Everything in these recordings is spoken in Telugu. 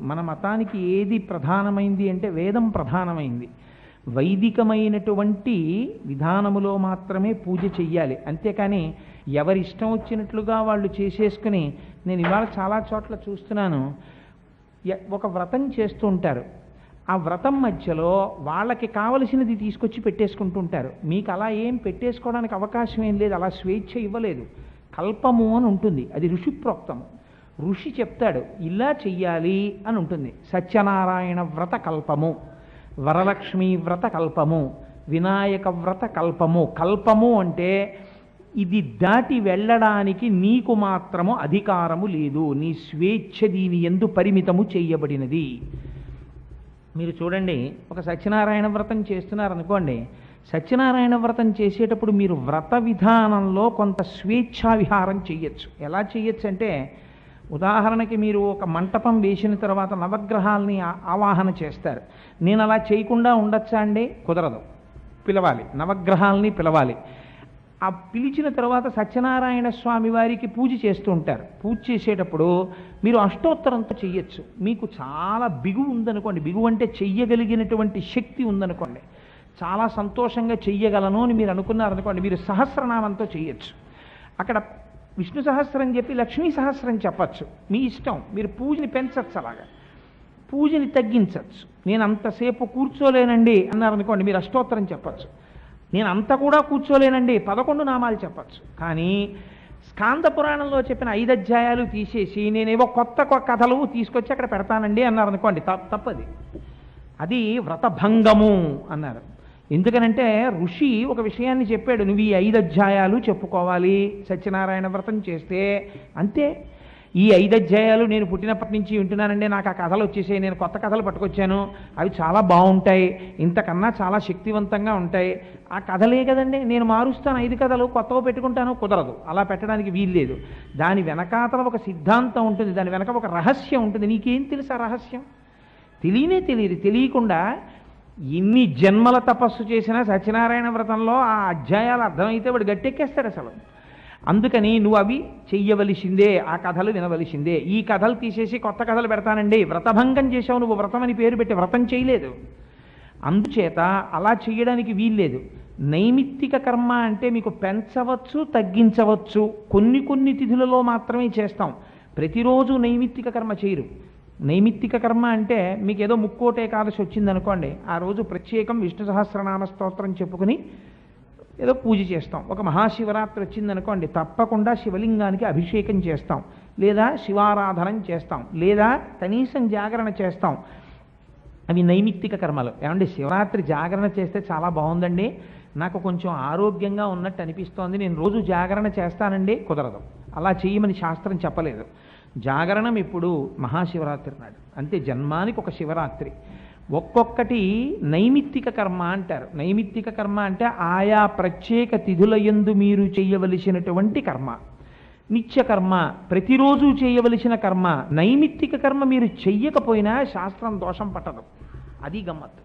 మన మతానికి ఏది ప్రధానమైంది అంటే వేదం ప్రధానమైంది. వైదికమైనటువంటి విధానములో మాత్రమే పూజ చెయ్యాలి. అంతేకాని ఎవరిష్టం వచ్చినట్లుగా వాళ్ళు చేసేసుకుని, నేను ఇవాళ చాలా చోట్ల చూస్తున్నాను, ఒక వ్రతం చేస్తూ ఉంటారు. ఆ వ్రతం మధ్యలో వాళ్ళకి కావలసినది తీసుకొచ్చి పెట్టేసుకుంటూ ఉంటారు. మీకు అలా ఏం పెట్టేసుకోవడానికి అవకాశం ఏం లేదు, అలా స్వేచ్ఛ ఇవ్వలేదు. కల్పము అని ఉంటుంది, అది ఋషి ప్రోక్తం. ఋషి చెప్తాడు ఇలా చెయ్యాలి అని ఉంటుంది. సత్యనారాయణ వ్రత కల్పము, వరలక్ష్మీ వ్రత కల్పము, వినాయక వ్రత కల్పము. కల్పము అంటే ఇది దాటి వెళ్ళడానికి నీకు మాత్రము అధికారము లేదు, నీ స్వేచ్ఛ దీని యందు పరిమితము చేయబడినది. మీరు చూడండి, ఒక సత్యనారాయణ వ్రతం చేస్తున్నారనుకోండి, సత్యనారాయణ వ్రతం చేసేటప్పుడు మీరు వ్రత విధానంలో కొంత స్వేచ్ఛా విహారం చెయ్యొచ్చు. ఎలా చెయ్యొచ్చు అంటే, ఉదాహరణకి మీరు ఒక మంటపం వేసిన తర్వాత నవగ్రహాలని ఆవాహన చేస్తారు. నేను అలా చేయకుండా ఉండొచ్చా అండి? కుదరదు. పిలవాలి, నవగ్రహాలని పిలవాలి. ఆ పిలిచిన తర్వాత సత్యనారాయణ స్వామి వారికి పూజ చేస్తూ ఉంటారు. పూజ చేసేటప్పుడు మీరు అష్టోత్తరంతో చెయ్యొచ్చు. మీకు చాలా బిగువు ఉందనుకోండి, బిగువు అంటే చెయ్యగలిగినటువంటి శక్తి ఉందనుకోండి, చాలా సంతోషంగా చెయ్యగలను అని మీరు అనుకున్నారనుకోండి, మీరు సహస్రనామంతో చెయ్యొచ్చు. అక్కడ విష్ణు సహస్రం చెప్పి లక్ష్మీ సహస్రం చెప్పచ్చు, మీ ఇష్టం. మీరు పూజని పెంచచ్చు, అలాగా పూజని తగ్గించవచ్చు. నేను అంతసేపు కూర్చోలేనండి అన్నారనుకోండి, మీరు అష్టోత్తరం చెప్పచ్చు. నేను అంత కూడా కూర్చోలేనండి 11 నామాలు చెప్పచ్చు. కానీ స్కాంద పురాణంలో చెప్పిన 5 అధ్యాయాలు తీసేసి నేనేవో కొత్త కథలు తీసుకొచ్చి అక్కడ పెడతానండి అన్నారనుకోండి, తప్పది. అది వ్రతభంగము అన్నారు. ఎందుకనంటే ఋషి ఒక విషయాన్ని చెప్పాడు, నువ్వు ఈ 5 అధ్యాయాలు చెప్పుకోవాలి సత్యనారాయణ వ్రతం చేస్తే, అంతే. ఈ 5 అధ్యాయాలు నేను పుట్టినప్పటి నుంచి వింటున్నానండి, నాకు ఆ కథలు వచ్చేసాయి, నేను కొత్త కథలు పట్టుకొచ్చాను, అవి చాలా బాగుంటాయి, ఇంతకన్నా చాలా శక్తివంతంగా ఉంటాయి. ఆ కథలే కదండి, నేను మారుస్తాను 5 కథలు, కొత్తగా పెట్టుకుంటాను. కుదరదు, అలా పెట్టడానికి వీల్లేదు. దాని వెనకాతల ఒక సిద్ధాంతం ఉంటుంది, దాని వెనక ఒక రహస్యం ఉంటుంది. నీకేం తెలుసు ఆ రహస్యం? తెలియదు. తెలియకుండా ఎన్ని జన్మల తపస్సు చేసినా సత్యనారాయణ వ్రతంలో ఆ అధ్యాయాలు అర్థమైతే వాడు గట్టెక్కేస్తాడు అసలు. అందుకని నువ్వు అవి చెయ్యవలసిందే, ఆ కథలు వినవలసిందే. ఈ కథలు తీసేసి కొత్త కథలు పెడతానండి, వ్రతభంగం చేశావు, నువ్వు వ్రతం అని పేరు పెట్టి వ్రతం చేయలేదు. అందుచేత అలా చేయడానికి వీల్లేదు. నైమిత్తిక కర్మ అంటే మీకు పెంచవచ్చు, తగ్గించవచ్చు. కొన్ని తిథులలో మాత్రమే చేస్తాం, ప్రతిరోజు నైమిత్తిక కర్మ చేయరు. నైమిత్తిక కర్మ అంటే మీకు ఏదో ముక్కోటి ఏకాదశి వచ్చిందనుకోండి, ఆ రోజు ప్రత్యేకం విష్ణు సహస్రనామ స్తోత్రం చెప్పుకుని ఏదో పూజ చేస్తాం. ఒక మహాశివరాత్రి వచ్చిందనుకోండి, తప్పకుండా శివలింగానికి అభిషేకం చేస్తాం, లేదా శివారాధనం చేస్తాం, లేదా కనీసం జాగరణ చేస్తాం. అవి నైమిత్తిక కర్మలు. ఏమండి, శివరాత్రి జాగరణ చేస్తే చాలా బాగుందండి, నాకు కొంచెం ఆరోగ్యంగా ఉన్నట్టు అనిపిస్తోంది, నేను రోజు జాగరణ చేస్తానండి. కుదరదు, అలా చేయమని శాస్త్రం చెప్పలేదు. జాగరణం ఇప్పుడు మహాశివరాత్రి నాడు, అంతే. జన్మానికి ఒక శివరాత్రి. ఒక్కొక్కటి నైమిత్తిక కర్మ అంటారు. నైమిత్తిక కర్మ అంటే ఆయా ప్రత్యేక తిథుల యందు మీరు చేయవలసినటువంటి కర్మ. నిత్యకర్మ ప్రతిరోజు చేయవలసిన కర్మ. నైమిత్తిక కర్మ మీరు చెయ్యకపోయినా శాస్త్రం దోషం పట్టదు. అది గమ్మత్తు.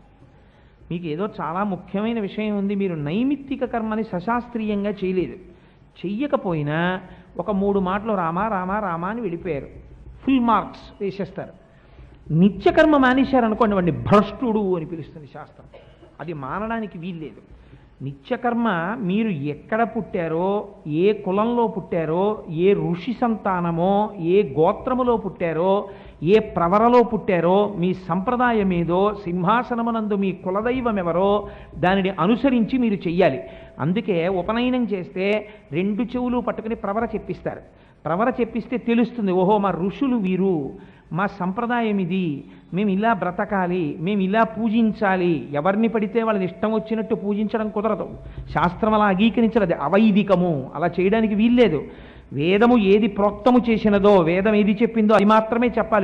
మీకు ఏదో చాలా ముఖ్యమైన విషయం ఉంది, మీరు నైమిత్తిక కర్మని సశాస్త్రీయంగా చేయలేదు, చెయ్యకపోయినా ఒక 3 మాటలు రామా రామా రామా అని వెళ్ళిపోయారు, ఫుల్ మార్క్స్ వేసేస్తారు. నిత్యకర్మ మానేశారనుకోండి, వాడిని భ్రష్టుడు అని పిలుస్తుంది శాస్త్రం. అది మానడానికి వీల్లేదు. నిత్యకర్మ మీరు ఎక్కడ పుట్టారో, ఏ కులంలో పుట్టారో, ఏ ఋషి సంతానమో, ఏ గోత్రములో పుట్టారో, ఏ ప్రవరలో పుట్టారో, మీ సంప్రదాయం ఏదో, సింహాసనమునందు మీ కులదైవం ఎవరో దానిని అనుసరించి మీరు చెయ్యాలి. అందుకే ఉపనయనం చేస్తే 2 చెవులు పట్టుకుని ప్రవర చెప్పిస్తారు. ప్రవర చెప్పిస్తే తెలుస్తుంది, ఓహో మా ఋషులు వీరు, మా సంప్రదాయం ఇది, మేము ఇలా బ్రతకాలి, మేము ఇలా పూజించాలి. ఎవరిని పడితే వాళ్ళని ఇష్టం వచ్చినట్టు పూజించడం కుదరదు, శాస్త్రం అలా అంగీకరించదు, అది అవైదికము, అలా చేయడానికి వీల్లేదు. వేదము ఏది ప్రోక్తము చేసినదో, వేదం ఏది చెప్పిందో అది మాత్రమే చెప్పాలి.